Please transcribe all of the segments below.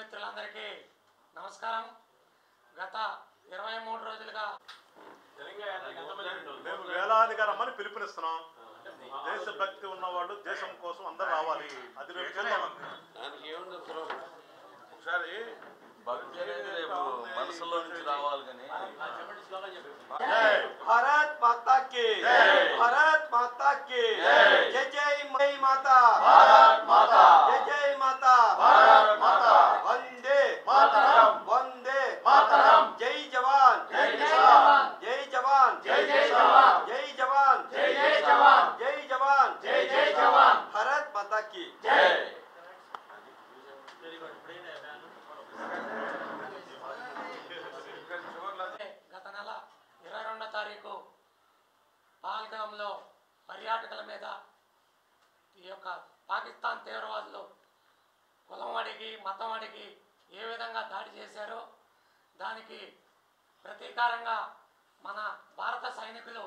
మిత్రులందరికీ నమస్కారం. గత 23 రోజులుగా మేము వేలాదిగా రమ్మని పిలుపునిస్తున్నాం. దేశభక్తి ఉన్నవాళ్ళు దేశం కోసం అందరూ రావాలి. అది దానికి ఏముంది ఒకసారి భక్తి అనేది రేపు మనసులో నుంచి రావాలి. కానీ भारत माता की भारत माता की जय जय मई माता भारत माता जय जय माता भारत माता वंदे मातरम वंदे मातरम जय जवान जय जवान जय जवान जय जय जवान जय जवान जय जय जवान जय जवान जय जय जवान भारत माता की जय. గత నెల 22వ తారీఖు పహల్గామ్లో పర్యాటకుల మీద ఈ యొక్క పాకిస్తాన్ తీవ్రవాదులు కులం అడిగి మతం అడిగి ఏ విధంగా దాడి చేశారో దానికి ప్రతీకారంగా మన భారత సైనికులు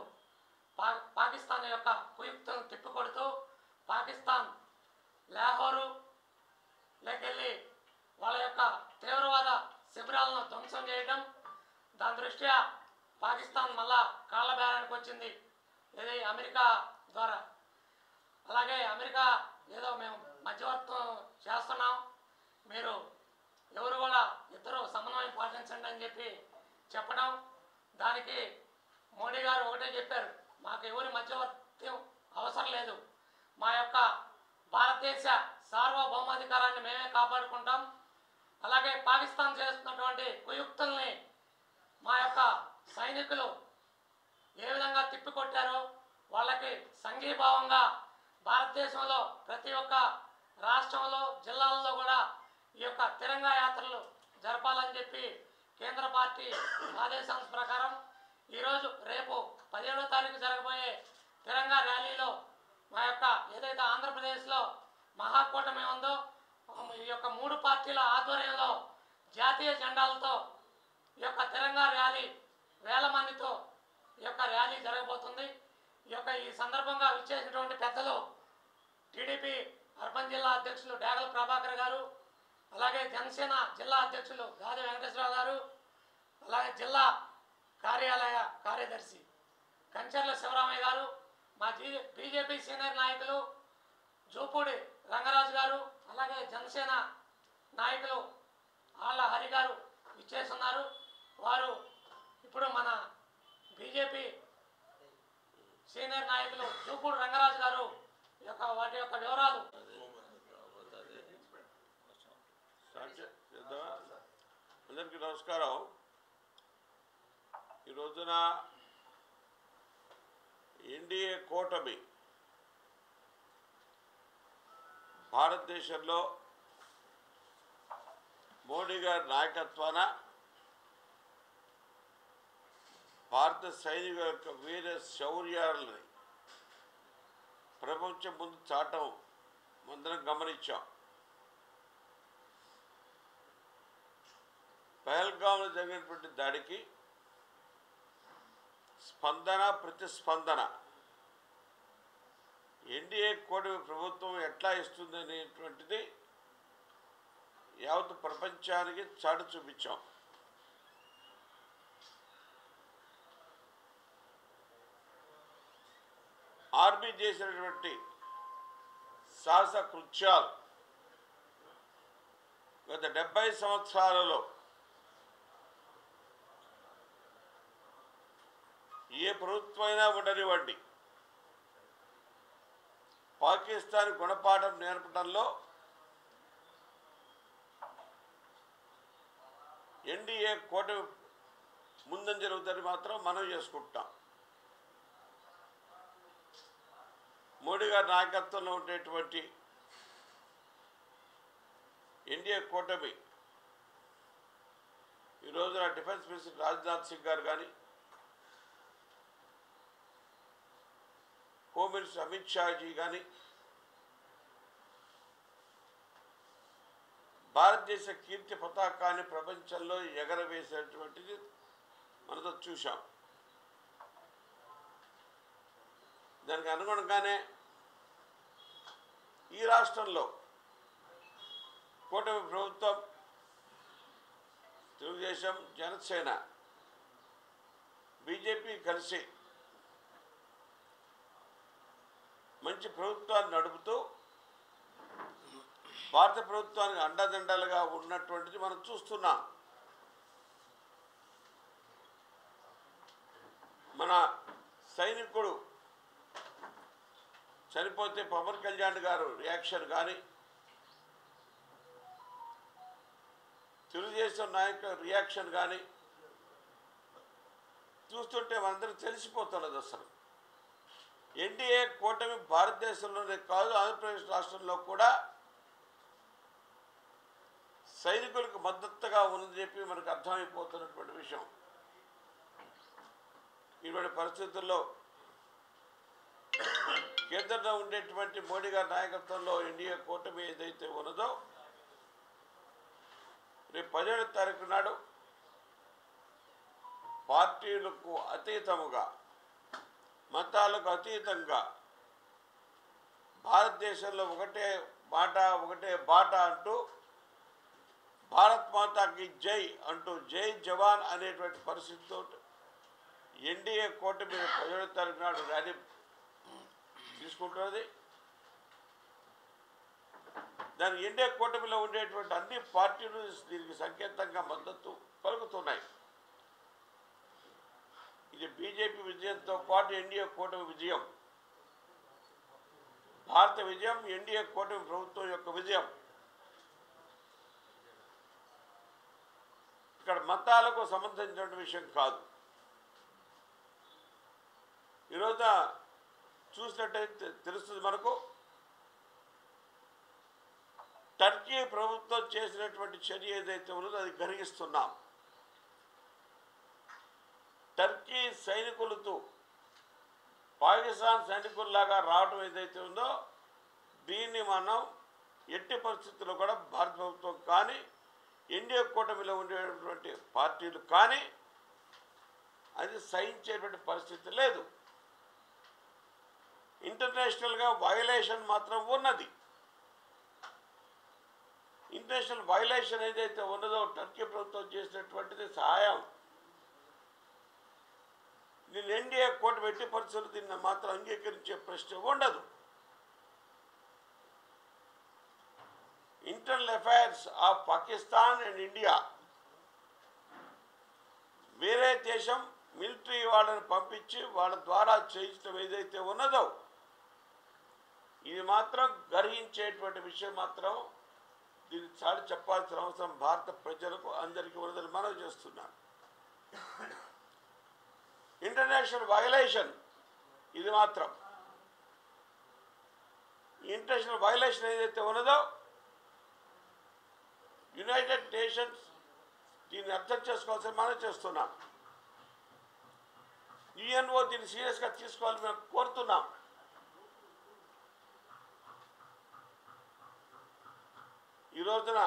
పాకిస్తాన్ యొక్క కుయుక్తులను తిప్పికొడుతూ పాకిస్తాన్ లాహోరు లేకెళ్ళి వాళ్ళ యొక్క తీవ్రవాద శిబిరాలను ధ్వంసం చేయడం, దాని దృష్ట్యా పాకిస్తాన్ మళ్ళా కాళ్ళ బేరానికి వచ్చింది ఇది అమెరికా ద్వారా. అలాగే అమెరికా ఏదో మేము మధ్యవర్తం చేస్తున్నాం, మీరు ఎవరు కూడా ఇద్దరు సమన్వయం పాటించండి అని చెప్పి చెప్పడం, దానికి మోడీ గారు ఒకటే చెప్పారు, మాకు ఎవరి మధ్యవర్తం అవసరం లేదు, మా యొక్క భారతదేశ సార్వభౌమాధికారాన్ని మేమే కాపాడుకుంటాం, అలాగే పాకిస్తాన్ చేస్తున్నటువంటి కుయుక్తుల్ని మా యొక్క సైనికులు ఏ విధంగా తిప్పికొట్టారో వాళ్ళకి సంఘీభావంగా భారతదేశంలో ప్రతి ఒక్క రాష్ట్రంలో జిల్లాల్లో కూడా ఈ యొక్క తిరంగా యాత్రలు జరపాలని చెప్పి కేంద్ర పార్టీ ఆదేశాల ప్రకారం ఈరోజు రేపు 17వ తారీఖు జరగబోయే తిరంగా ర్యాలీలో మా యొక్క ఏదైతే ఆంధ్రప్రదేశ్లో మహాకూటమి ఉందో ఈ యొక్క 3 పార్టీల ఆధ్వర్యంలో జాతీయ జెండాలతో ఈ యొక్క తిరంగా ర్యాలీ వేల మందితో ఈ యొక్క ర్యాలీ జరగబోతుంది. ఈ సందర్భంగా విచ్చేసినటువంటి పెద్దలు టీడీపీ అర్బన్ జిల్లా అధ్యక్షులు డేగల ప్రభాకర్ గారు, అలాగే జనసేన జిల్లా అధ్యక్షులు గాది వెంకటేశ్వరరావు గారు, అలాగే జిల్లా కార్యాలయ కార్యదర్శి కంచర్ల శివరామయ్య గారు, మా బీజేపీ సీనియర్ నాయకులు జూపూడి రంగరాజు గారు, అలాగే జనసేన నాయకులు ఆళ్ళ హరి గారు ఇచ్చేస్తున్నారు. వారు ఇప్పుడు మన బీజేపీ సీనియర్ నాయకులు జూపూడి రంగరాజు గారు వాటి యొక్క వివరాలు. అందరికీ నమస్కారం. ఈ రోజున ఎన్డీఏ కూటమి భారతదేశంలో మోడీ గారి నాయకత్వాన భారత సైనికుల యొక్క వీర శౌర్యాలని ప్రపంచం ముందు చాటం అందరం గమనించాం. పహల్గామ్లో జరిగినటువంటి దాడికి ప్రతిస్పందన ఎన్డీఏ కూటమి ప్రభుత్వం ఎట్లా ఇస్తుంది అనేటువంటిది యావత్ ప్రపంచానికి చాటి చూపించాం. ఆర్మీ చేసినటువంటి సాహస కృత్యాలు గత 70 సంవత్సరాలలో ఏ ప్రభుత్వమైనా ఉండనివ్వండి, పాకిస్తాన్ గుణపాఠం నేర్పడంలో ఎన్డీఏ కూటమి ముందని జరుగుతుంది మాత్రం మనం చేసుకుంటాం. మోడీ గారి నాయకత్వంలో ఉండేటువంటి ఎన్డీఏ కూటమి ఈ రోజున డిఫెన్స్ మినిస్టర్ రాజ్నాథ్ సింగ్ గారు కానీ, హోమ్ మినిస్టర్ అమిత్ షాజీ కానీ భారతదేశ కీర్తి పతాకాన్ని ప్రపంచంలో ఎగరవేసేటువంటిది మనతో చూశాం. దానికి అనుగుణంగానే ఈ రాష్ట్రంలో కూటమి ప్రభుత్వం తెలుగుదేశం, జనసేన, బీజేపీ కలిసి మంచి ప్రభుత్వాన్ని నడుపుతూ భారత ప్రభుత్వానికి అండదండలుగా ఉన్నటువంటిది మనం చూస్తున్నాం. మన సైనికుడు చనిపోతే పవన్ కళ్యాణ్ గారు రియాక్షన్ కానీ, తెలుగుదేశం నాయకుల రియాక్షన్ కానీ చూస్తుంటే మనందరికీ తెలిసిపోతున్నది. అసలు ఎన్డీఏ కూటమి భారతదేశంలోనే కాదు, ఆంధ్రప్రదేశ్ రాష్ట్రంలో కూడా సైనికులకు మద్దతుగా ఉందని చెప్పి మనకు అర్థమైపోతున్నటువంటి విషయం. ఇటువంటి పరిస్థితుల్లో కేంద్రంలో ఉండేటువంటి మోడీ గారి నాయకత్వంలో ఎన్డీఏ కూటమి ఏదైతే ఉన్నదో రేపు 17వ తారీఖు నాడు పార్టీలకు అతీతముగా, మతాలకు అతీతంగా భారతదేశంలో ఒకటే మాట ఒకటే బాట అంటూ భారత్ మాతాకి జై అంటూ జై జవాన్ అనేటువంటి పరిస్థితితో ఎన్డీఏ కూటమి 17వ తారీఖు నాడు ర్యాలీ తీసుకుంటున్నది. దాని ఎన్డీఏ కూటమిలో ఉండేటువంటి అన్ని పార్టీలు దీనికి సంకేతంగా మద్దతు పలుకుతున్నాయి. ఇది బీజేపీ విజయంతో పాటు ఎన్డీఏ కూటమి విజయం, భారత విజయం, ఎన్డీఏ కూటమి ప్రభుత్వం యొక్క విజయం. ఇక్కడ మతాలకు సంబంధించిన విషయం కాదు. ఈరోజు చూసినట్టయితే తెలుస్తుంది మనకు, టర్కీ ప్రభుత్వం చేసినటువంటి చర్య ఏదైతే ఉన్నదో అది గర్హిస్తున్నాం. టర్కీ సైనికులతో పాకిస్తాన్ సైనికుల్లాగా రావడం ఏదైతే ఉందో దీన్ని మనం ఎట్టి పరిస్థితుల్లో కూడా భారత ప్రభుత్వం కానీ, ఎన్డీఏ కూటమిలో ఉండేటువంటి పార్టీలు కానీ అది సహించేటువంటి పరిస్థితి లేదు. ఇంటర్నేషనల్గా వయలేషన్ మాత్రం ఉన్నది. ఇంటర్నేషనల్ వయలేషన్ ఏదైతే ఉన్నదో టర్కీ ప్రభుత్వం చేసినటువంటిది సహాయం. దీన్ని ఎన్డీఏ కూటమి ఎట్టి పరిస్థితులు దీన్ని మాత్రం అంగీకరించే ప్రశ్న ఉండదు. Internal affairs of Pakistan and India, వేరే దేశం మిలిటరీ వాళ్ళని పంపించి వాళ్ళ ద్వారా చేయించడం ఏదైతే ఉన్నదో ఇది మాత్రం గర్హించేటువంటి విషయం. మాత్రం దీన్ని చాటి చెప్పాల్సిన అవసరం భారత ప్రజలకు అందరికీ ఉన్నదని మనవి చేస్తున్నాను. ఇంటర్నేషనల్ వయలేషన్ ఇది మాత్రం, ఇంటర్నేషనల్ వయలేషన్ ఏదైతే ఉన్నదో యునైటెడ్ నేషన్స్ దీన్ని అర్థం చేసుకోవాల్సిన మనం చేస్తున్నాం. యుఎన్ఓ దీన్ని సీరియస్గా తీసుకోవాలని మేము కోరుతున్నాం. ఈ రోజున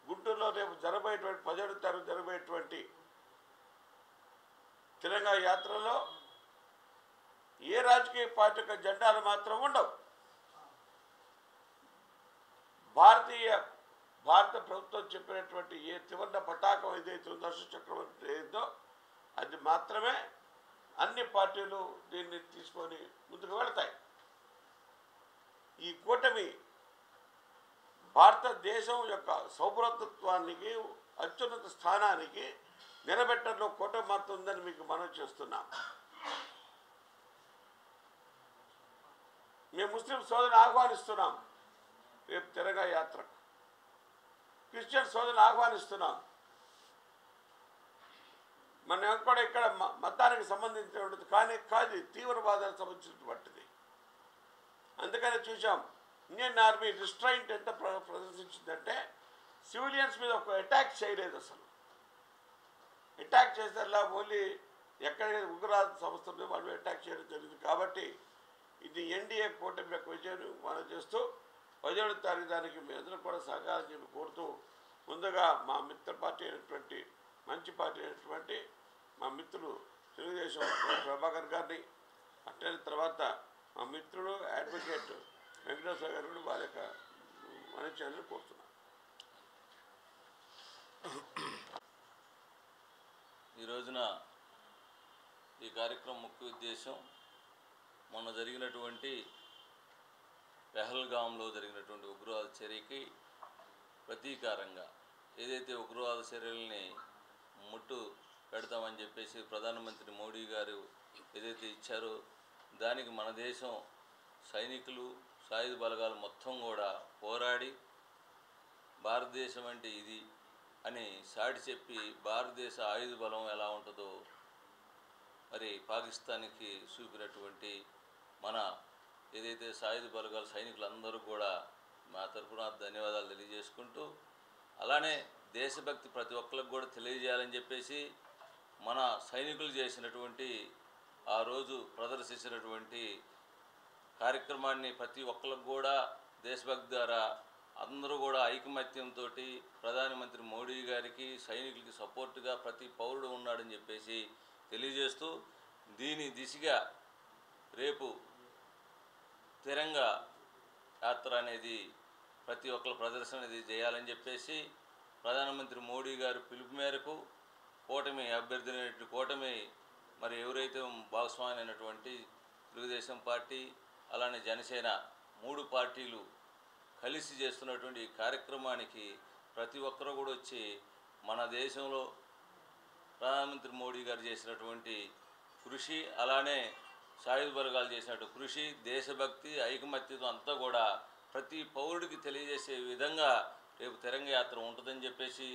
గుంటూరులో రేపు జరగబోయేటువంటి 17వ తారీఖు జరగబోయేటువంటి తెలంగాణ యాత్రలో ఏ రాజకీయ పార్టీ యొక్క జెండాలు మాత్రం ఉండవు. భారత ప్రభుత్వం చెప్పినటువంటి ఏ త్రివర్ణ పతాకం ఏదైతే ఉందో, చక్రవర్తి ఏదో అది మాత్రమే అన్ని పార్టీలు దీన్ని తీసుకొని ముందుకు వెళతాయి. ఈ కూటమి భారతదేశం యొక్క సౌభ్రతత్వానికి, అత్యున్నత స్థానానికి నిలబెట్టడంలో కూటమి మాత్రం ఉందని మీకు మనవి చేస్తున్నాం. మేము ముస్లిం సోదరుని ఆహ్వానిస్తున్నాం రేపు తెలంగాణ యాత్రకు. క్రిస్టియన్ సోదరుని ఆహ్వానిస్తున్నాం. మనం కూడా ఇక్కడ మతానికి సంబంధించినటువంటిది కానీ కాదు, తీవ్రవాదానికి సంబంధించినటువంటిది. అందుకనే చూసాం ఇండియన్ ఆర్మీ రిస్ట్రైంట్ ఎంత ప్రదర్శించిందంటే సివిలియన్స్ మీద ఒక అటాక్ చేయలేదు. అసలు అటాక్ చేసేలా ఓన్లీ ఎక్కడ ఉగ్రవాద సంస్థలు వాళ్ళు అటాక్ చేయడం జరిగింది. కాబట్టి ఇది ఎన్డీఏ కూటమి యొక్క విజయాన్ని మనం చేస్తూ 17వ తారీఖు దానికి మీ అందరూ కూడా సహకారం చెప్పి కోరుతూ, ముందుగా మా మిత్ర పార్టీ అయినటువంటి మంచి పార్టీ అయినటువంటి మా మిత్రుడు తెలుగుదేశం ప్రభాకర్ గారిని, అట్లే తర్వాత మా మిత్రుడు అడ్వకేట్ వెంకటేశ్వర గారు కూడా వారి యొక్క మనశ్శాన్ని కోరుతున్నాను. ఈ రోజున ఈ కార్యక్రమం ముఖ్య ఉద్దేశం మొన్న జరిగినటువంటి పెహల్గాంలో జరిగినటువంటి ఉగ్రవాద చర్యకి ప్రతీకారంగా ఏదైతే ఉగ్రవాద చర్యల్ని ముట్టు పెడతామని చెప్పేసి ప్రధానమంత్రి మోడీ గారు ఏదైతే ఇచ్చారో దానికి మన దేశం సైనికులు సాయుధ బలగాలు మొత్తం కూడా పోరాడి భారతదేశం అంటే ఇది అని సాటి చెప్పి భారతదేశ ఆయుధ బలం ఎలా ఉంటుందో మరి పాకిస్తాన్కి చూపినటువంటి మన ఏదైతే సాయుధ బలగాల సైనికులందరూ కూడా మా తరఫున ధన్యవాదాలు తెలియజేసుకుంటూ అలానే దేశభక్తి ప్రతి ఒక్కరికి కూడా తెలియజేయాలని చెప్పేసి మన సైనికులు చేసినటువంటి ఆ రోజు ప్రదర్శించినటువంటి కార్యక్రమాన్ని ప్రతి ఒక్కరికి కూడా దేశభక్తి ద్వారా అందరూ కూడా ఐకమత్యంతో ప్రధానమంత్రి మోడీ గారికి సైనికులకి సపోర్టుగా ప్రతి పౌరుడు ఉన్నాడని చెప్పేసి తెలియజేస్తూ దీని దిశగా రేపు తిరంగా యాత్ర అనేది ప్రతి ఒక్కరి ప్రదర్శన అనేది చేయాలని చెప్పేసి ప్రధానమంత్రి మోడీ గారి పిలుపు మేరకు కూటమి అభ్యర్థి కూటమి మరి ఎవరైతే భాగస్వామి అయినటువంటి తెలుగుదేశం పార్టీ అలానే జనసేన 3 పార్టీలు కలిసి చేస్తున్నటువంటి ఈ కార్యక్రమానికి ప్రతి ఒక్కరూ కూడా వచ్చి మన దేశంలో ప్రధానమంత్రి మోడీ గారు చేసినటువంటి కృషి అలానే సాయుధ వర్గాలు చేసినటువంటి కృషి దేశభక్తి ఐకమత్యత అంతా కూడా ప్రతి పౌరుడికి తెలియజేసే విధంగా రేపు తిరంగ యాత్ర ఉంటుందని చెప్పేసి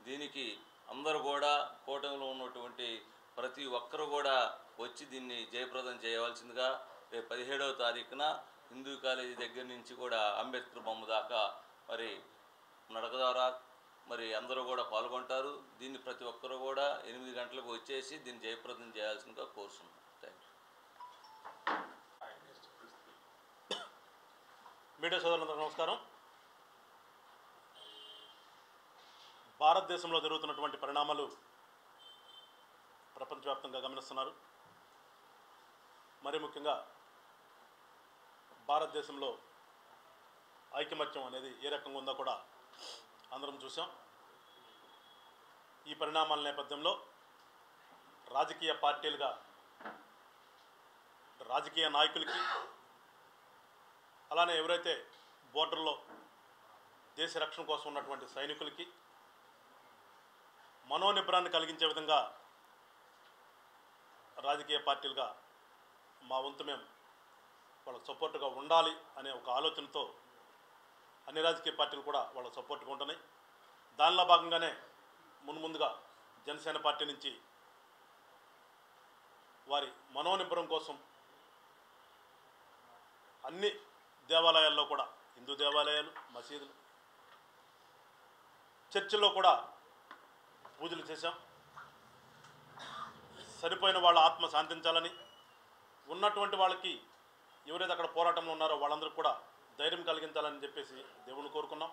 దీనికి అందరూ కూడా కూటమిలో ఉన్నటువంటి ప్రతి ఒక్కరు కూడా వచ్చి దీన్ని జయప్రదం చేయవలసిందిగా రేపు 17వ తారీఖున హిందూ కాలేజీ దగ్గర నుంచి కూడా అంబేద్కర్ బొమ్మ దాకా మరి నడక ద్వారా మరి అందరూ కూడా పాల్గొంటారు. దీన్ని ప్రతి ఒక్కరు కూడా 8 గంటలకు వచ్చేసి దీన్ని జయప్రదం చేయాల్సిందిగా కోరుతున్నాం. Thank you. మీడియా సోదరులందరూ నమస్కారం. భారతదేశంలో జరుగుతున్నటువంటి పరిణామాలు ప్రపంచవ్యాప్తంగా గమనిస్తున్నారు. మరి ముఖ్యంగా భారతదేశంలో ఐకమత్యం అనేది ఏ రకంగా ఉందో కూడా అందరం చూసాం. ఈ పరిణామాల నేపథ్యంలో రాజకీయ పార్టీలుగా రాజకీయ నాయకులకి అలానే ఎవరైతే బోర్డర్లో దేశ రక్షణ కోసం ఉన్నటువంటి సైనికులకి మనోనిబ్బరాన్ని కలిగించే విధంగా రాజకీయ పార్టీలుగా మా వంతు మేము వాళ్ళకు సపోర్టుగా ఉండాలి అనే ఒక ఆలోచనతో అన్ని రాజకీయ పార్టీలు కూడా వాళ్ళకు సపోర్ట్గా ఉంటున్నాయి. దానిలో భాగంగానే ముందుగా జనసేన పార్టీ నుంచి వారి మనోనిబ్బరం కోసం అన్ని దేవాలయాల్లో కూడా హిందూ దేవాలయాలు మసీదులు చర్చిల్లో కూడా పూజలు చేశాం. సరిపోయిన వాళ్ళ ఆత్మ శాంతించాలని ఉన్నటువంటి వాళ్ళకి ఎవరైతే అక్కడ పోరాటంలో ఉన్నారో వాళ్ళందరికీ కూడా ధైర్యం కలిగించాలని చెప్పేసి దేవుని కోరుకున్నాం.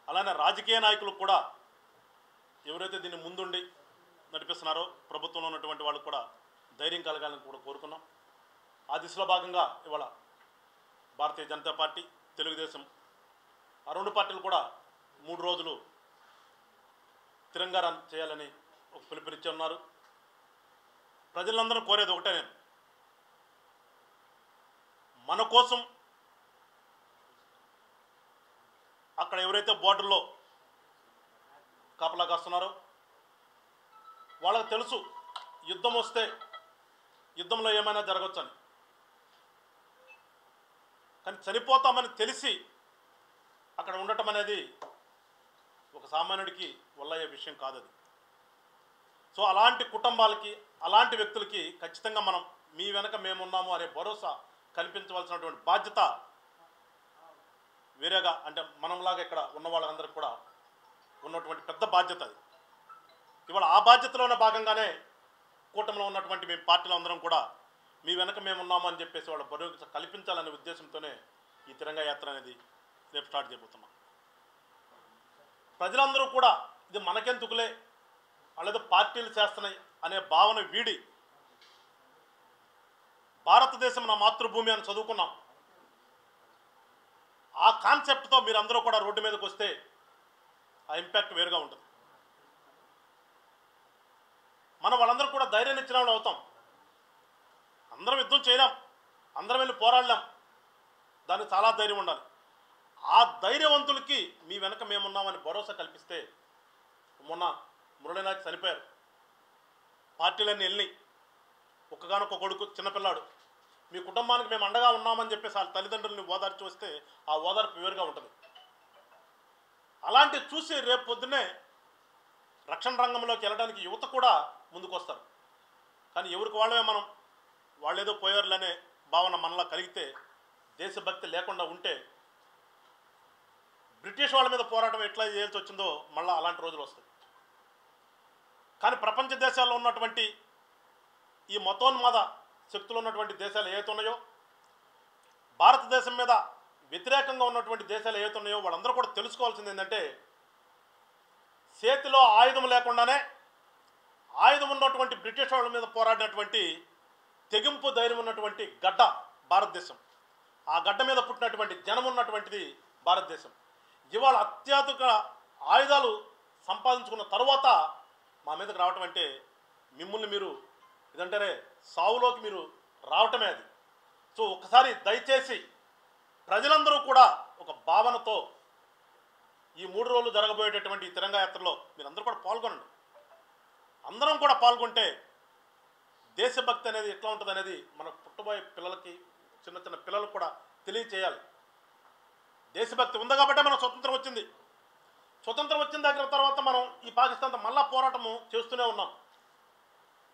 అలానే రాజకీయ నాయకులకు కూడా ఎవరైతే దీన్ని ముందుండి నడిపిస్తున్నారో ప్రభుత్వంలో ఉన్నటువంటి వాళ్ళకు కూడా ధైర్యం కలగాలని కూడా కోరుకున్నాం. ఆ దిశలో భాగంగా ఇవాళ భారతీయ జనతా పార్టీ తెలుగుదేశం ఆ 2 పార్టీలు కూడా 3 రోజులు తిరంగా రన్ చేయాలని ఒక పిలుపునిచ్చి ఉన్నారు. ప్రజలందరూ కోరేది ఒకటే, నేను మన కోసం అక్కడ ఎవరైతే బోర్డర్లో కాపలా కాస్తున్నారో వాళ్ళకి తెలుసు యుద్ధం వస్తే యుద్ధంలో ఏమైనా జరగవచ్చని, కానీ చనిపోతామని తెలిసి అక్కడ ఉండటం అనేది ఒక సామాన్యుడికి వల్లయ్యే విషయం కాదు అది. సో అలాంటి కుటుంబాలకి అలాంటి వ్యక్తులకి ఖచ్చితంగా మనం మీ వెనక మేమున్నాము అనే భరోసా కల్పించవలసినటువంటి బాధ్యత వేరేగా అంటే మనంలాగా ఇక్కడ ఉన్న వాళ్ళందరికీ కూడా ఉన్నటువంటి పెద్ద బాధ్యత అది. ఇవాళ ఆ బాధ్యతలోనే భాగంగానే కూటమిలో ఉన్నటువంటి మీ పార్టీలో అందరం కూడా మీ వెనక మేమున్నాము అని చెప్పేసి వాళ్ళ భరోసా కల్పించాలనే ఉద్దేశంతోనే ఈ తిరంగా యాత్ర అనేది రేపు స్టార్ట్ చేయబోతున్నాం. ప్రజలందరూ కూడా ఇది మనకెందుకులే అలాగే పార్టీలు చేస్తున్నాయి అనే భావన వీడి భారతదేశం నా మాతృభూమి అని చదువుకున్నాం. ఆ కాన్సెప్ట్తో మీరందరూ కూడా రోడ్డు మీదకి వస్తే ఆ ఇంపాక్ట్ వేరుగా ఉంటుంది. మనం వాళ్ళందరూ కూడా ధైర్యాన్ని ఇచ్చిన వాళ్ళు అవుతాం. అందరం యుద్ధం చేయలేం, అందరం వెళ్ళి పోరాడలేం, దానికి చాలా ధైర్యం ఉండాలి. ఆ ధైర్యవంతులకి మీ వెనక మేమున్నామని భరోసా కల్పిస్తే, మొన్న మురళీనాథ్ చనిపోయారు, పార్టీలన్నీ వెళ్ళి ఒక్కగానొక్క కొడుకు చిన్నపిల్లాడు, మీ కుటుంబానికి మేము అండగా ఉన్నామని చెప్పేసి వాళ్ళ తల్లిదండ్రులని ఓదార్చి వస్తే ఆ ఓదార్పు వేరుగా ఉంటుంది. అలాంటివి చూసి రేపు పొద్దున్నే రక్షణ రంగంలోకి వెళ్ళడానికి యువత కూడా ముందుకు వస్తారు. కానీ ఎవరికి వాళ్ళమే మనం వాళ్ళేదో పోయారులనే భావన మనలా కలిగితే, దేశభక్తి లేకుండా ఉంటే బ్రిటిష్ వాళ్ళ మీద పోరాటం ఎట్లా చేయాల్సి వచ్చిందో మళ్ళీ అలాంటి రోజులు వస్తాయి. కానీ ప్రపంచ దేశాల్లో ఉన్నటువంటి ఈ మతోన్మాద శక్తులు ఉన్నటువంటి దేశాలు ఏవైతే ఉన్నాయో, భారతదేశం మీద వ్యతిరేకంగా ఉన్నటువంటి దేశాలు ఏవైతే ఉన్నాయో, వాళ్ళందరూ కూడా తెలుసుకోవాల్సింది ఏంటంటే, చేతిలో ఆయుధం లేకుండానే ఆయుధం ఉన్నటువంటి బ్రిటిష్ వాళ్ళ మీద పోరాడినటువంటి తెగింపు ధైర్యం ఉన్నటువంటి గడ్డ భారతదేశం. ఆ గడ్డ మీద పుట్టినటువంటి జనం ఉన్నటువంటిది భారతదేశం. ఇవాళ అత్యాధునిక ఆయుధాలు సంపాదించుకున్న తర్వాత మా మీదకి రావటం అంటే, మిమ్మల్ని మీరు ఇదంటారే సావులోకి మీరు రావటమే అది. సో ఒకసారి దయచేసి ప్రజలందరూ కూడా ఒక భావనతో ఈ 3 రోజులు జరగబోయేటటువంటి ఈ తిరంగా యాత్రలో మీరందరూ కూడా పాల్గొనండి. అందరం కూడా పాల్గొంటే దేశభక్తి అనేది ఎట్లా ఉంటుంది అనేది మన పుట్టబోయే పిల్లలకి, చిన్న చిన్న పిల్లలకు కూడా తెలియచేయాలి. దేశభక్తి ఉంది కాబట్టి మనం స్వతంత్రం వచ్చింది. స్వతంత్రం వచ్చిన దగ్గర తర్వాత మనం ఈ పాకిస్తాన్తో మళ్ళా పోరాటము చేస్తూనే ఉన్నాం.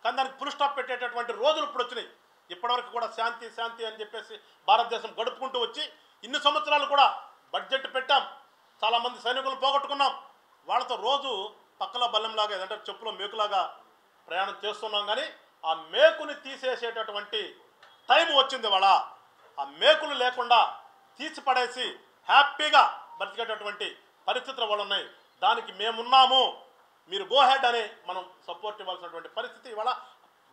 కానీ దానికి ఫుల్ స్టాప్ పెట్టేటటువంటి రోజులు ఇప్పుడు వచ్చినాయి. ఇప్పటివరకు కూడా శాంతి శాంతి అని చెప్పేసి భారతదేశం గడుపుకుంటూ వచ్చి ఇన్ని సంవత్సరాలు కూడా బడ్జెట్ పెట్టాం, చాలామంది సైనికులు పోగొట్టుకున్నాం, వాళ్ళతో రోజు పక్కల బల్లెంలాగా ఏదంటే చెప్పులో మేకులాగా ప్రయాణం చేస్తున్నాం. కానీ ఆ మేకుని తీసేసేటటువంటి టైం వచ్చింది. వాళ్ళ ఆ మేకులు లేకుండా తీసి పడేసి హ్యాపీగా బతికేటటువంటి పరిస్థితులు వాళ్ళు ఉన్నాయి. దానికి మేమున్నాము, మీరు గో హెడ్ అని మనం సపోర్ట్ ఇవ్వాల్సినటువంటి పరిస్థితి ఇవాళ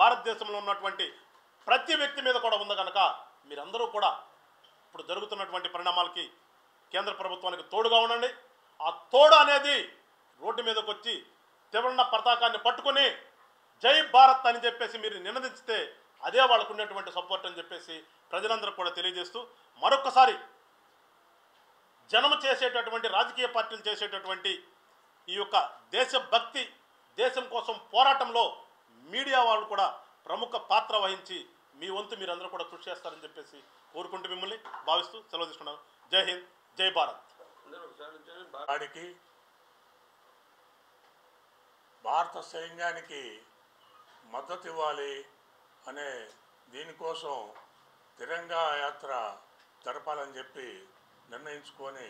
భారతదేశంలో ఉన్నటువంటి ప్రతి వ్యక్తి మీద కూడా ఉంది. కనుక మీరందరూ కూడా ఇప్పుడు జరుగుతున్నటువంటి పరిణామాలకి కేంద్ర ప్రభుత్వానికి తోడుగా ఉండండి. ఆ తోడు అనేది రోడ్డు మీదకి వచ్చి త్రివర్ణ పతాకాన్ని పట్టుకొని జై భారత్ అని చెప్పేసి మీరు నినదిస్తే అదే వాళ్ళకు ఉన్నటువంటి సపోర్ట్ అని చెప్పేసి ప్రజలందరూ కూడా తెలియజేస్తూ, మరొకసారి జనము చేసేటటువంటి రాజకీయ పార్టీలు చేసేటటువంటి ఈ యొక్క దేశభక్తి, దేశం కోసం పోరాటంలో మీడియా వాళ్ళు కూడా ప్రముఖ పాత్ర వహించి మీ వంతు మీరందరూ కూడా కృషి చేస్తారని చెప్పేసి కోరుకుంటూ మిమ్మల్ని భావిస్తూ సెలవు తీసుకున్నాను. జై హింద్, జై భారత్. వాడికి భారత సైన్యానికి మద్దతు ఇవ్వాలి అనే దీనికోసం తిరంగా యాత్ర జరపాలని చెప్పి నిర్ణయించుకొని